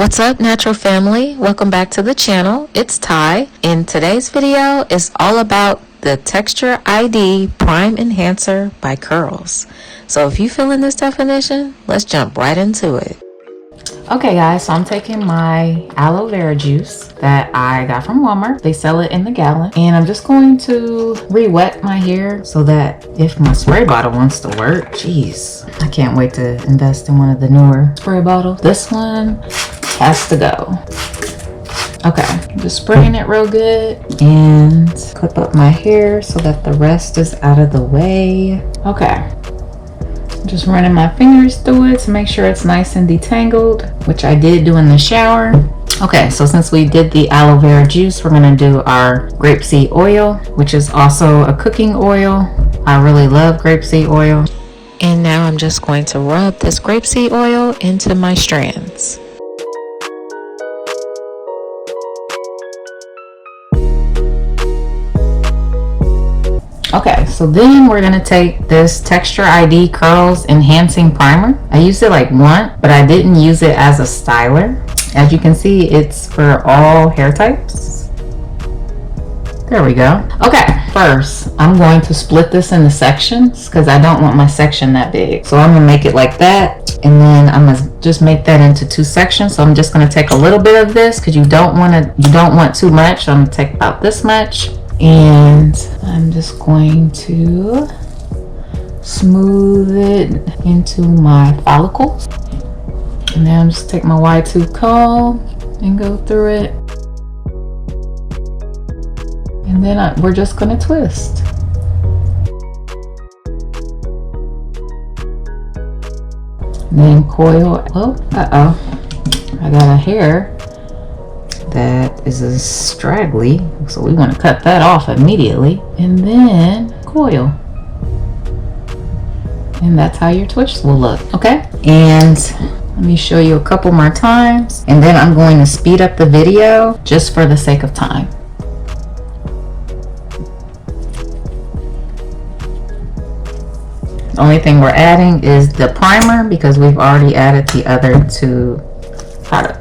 What's up, natural family? Welcome back to the channel. It's Ty, and today's video is all about the Texture ID Prime Enhancer by Curls. So if you fill in this definition, let's jump right into it. Okay guys, so I'm taking my aloe vera juice that I got from Walmart. They sell it in the gallon, and I'm just going to re-wet my hair so that if my spray bottle wants to work, jeez, I can't wait to invest in one of the newer spray bottles. This one has to go. Okay, I'm just spraying it real good and clip up my hair so that the rest is out of the way. Okay. Just running my fingers through it to make sure it's nice and detangled, which I did do in the shower. Okay, so since we did the aloe vera juice, we're gonna do our grapeseed oil, which is also a cooking oil. I really love grapeseed oil. And now I'm just going to rub this grapeseed oil into my strands. Okay, so then we're gonna take this Texture ID Curls Enhancing Primer. I used it like once, but I didn't use it as a styler. As you can see, it's for all hair types. There we go. Okay, first, I'm going to split this into sections because I don't want my section that big. So I'm gonna make it like that, and then I'm gonna just make that into two sections. So I'm just gonna take a little bit of this because you don't want too much. So I'm gonna take about this much. And I'm just going to smooth it into my follicles. And then I'm just take my wide tooth comb and go through it. And then we're just gonna twist. And then coil. Oh, I got a hair that is straggly, so we want to cut that off immediately, and then coil, and that's how your twist will look. Okay, and let me show you a couple more times, and then I'm going to speed up the video just for the sake of time. The only thing we're adding is the primer because we've already added the other two products.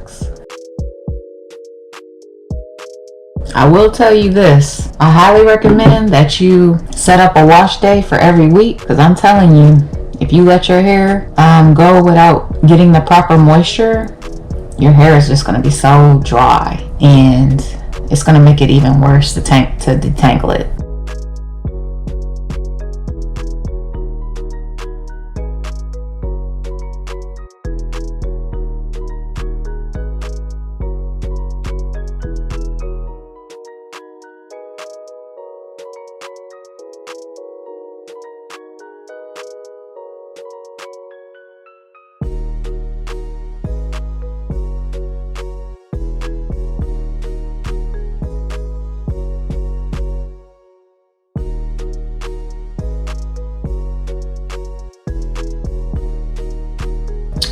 I will tell you this, I highly recommend that you set up a wash day for every week, because I'm telling you, if you let your hair go without getting the proper moisture, your hair is just going to be so dry, and it's going to make it even worse to detangle it.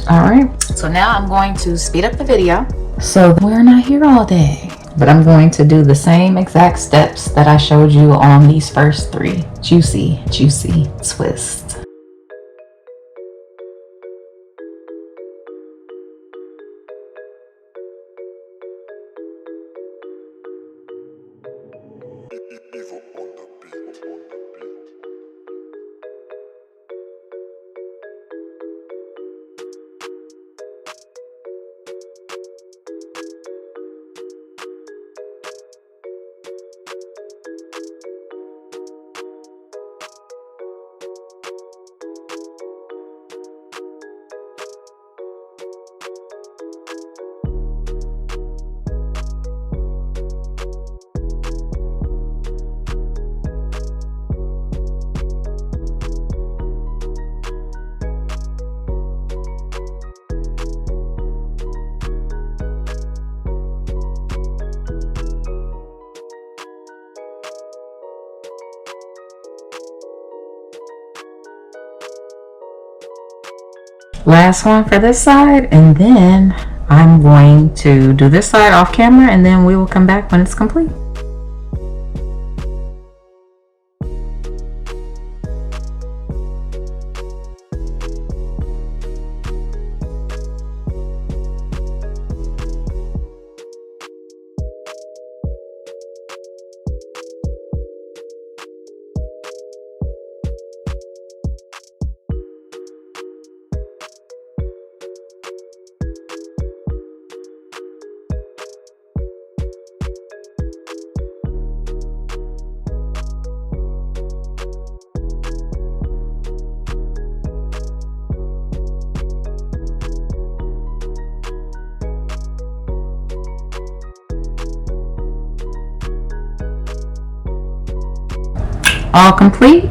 All right, so now I'm going to speed up the video so we're not here all day, but I'm going to do the same exact steps that I showed you on these first three. Juicy twist. Last one for this side, and then I'm going to do this side off camera, and then we will come back when it's complete. all complete.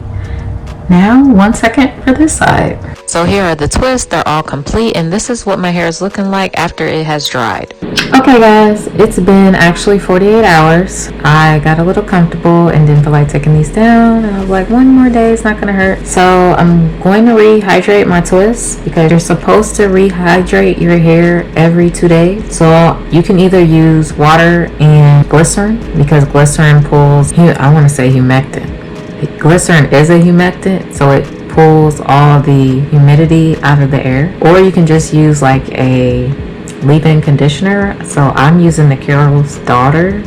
Now 1 second for this side. So here are the twists. They're all complete, and this is what my hair is looking like after it has dried. Okay guys, it's been actually 48 hours. I got a little comfortable and didn't feel like taking these down, and I was like, one more day, it's not gonna hurt. So I'm going to rehydrate my twists because you're supposed to rehydrate your hair every 2 days. So you can either use water and glycerin, because glycerin pulls, I want to say humectant. Glycerin is a humectant, so it pulls all the humidity out of the air. Or you can just use like a leave-in conditioner. So I'm using the Carol's Daughter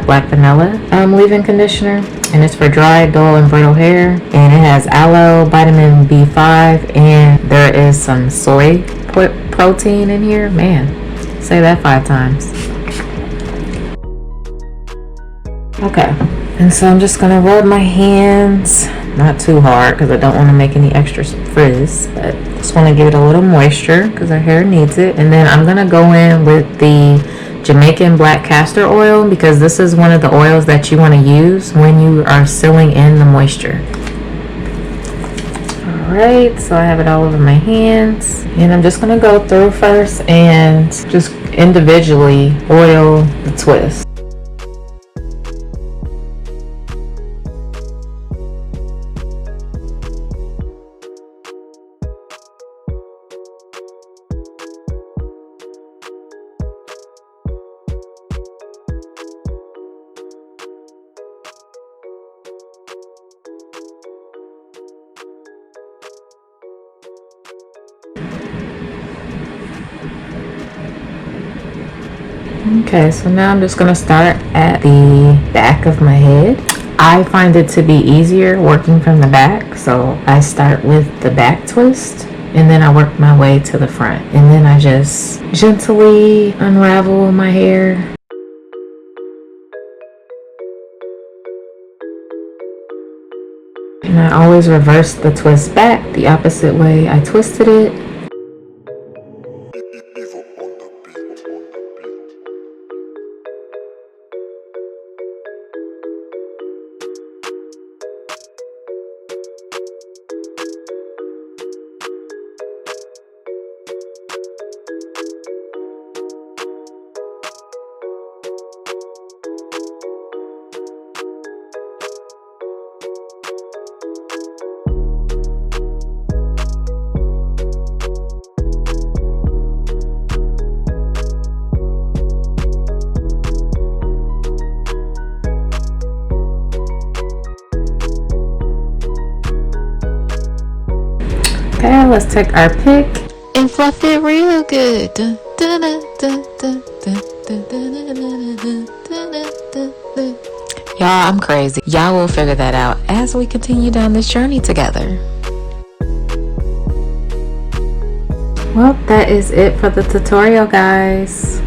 Black Vanilla leave-in conditioner, and it's for dry, dull, and brittle hair, and it has aloe, vitamin B5, and there is some soy protein in here. Man, say that 5 times. Okay, and so I'm just gonna rub my hands, not too hard because I don't want to make any extra frizz, but just want to give it a little moisture because our hair needs it. And then I'm gonna go in with the Jamaican black castor oil, because this is one of the oils that you want to use when you are sealing in the moisture. Alright, so I have it all over my hands, and I'm just gonna go through first and just individually oil the twist. Okay, so now I'm just going to start at the back of my head. I find it to be easier working from the back, so I start with the back twist, and then I work my way to the front, and then I just gently unravel my hair. And I always reverse the twist back the opposite way I twisted it. Okay, let's take our pick and fluff it real good. Y'all, I'm crazy. Y'all will figure that out as we continue down this journey together. Well, that is it for the tutorial, guys.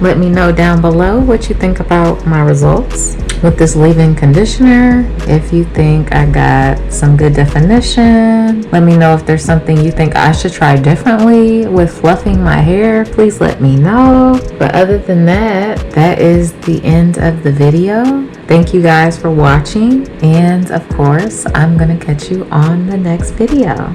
Let me know down below what you think about my results with this leave-in conditioner. If you think I got some good definition, let me know. If there's something you think I should try differently with fluffing my hair, please let me know. But other than that, that is the end of the video. Thank you guys for watching, and of course I'm gonna catch you on the next video.